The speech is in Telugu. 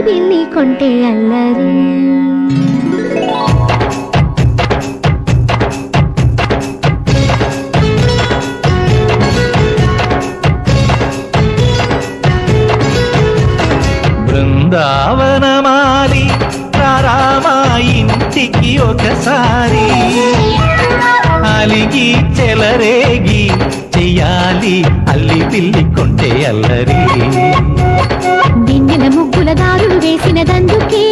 పిల్లి కొంటే అల్లరి బృందావనమాలి రామా ఇంటికి ఒకసారి అలిగి చెలరేగి చెయ్యాలి అల్లి పిల్లి కొంటే అల్లరి వెన్నెల ముగ్గుల దారులు వేసినదందుకే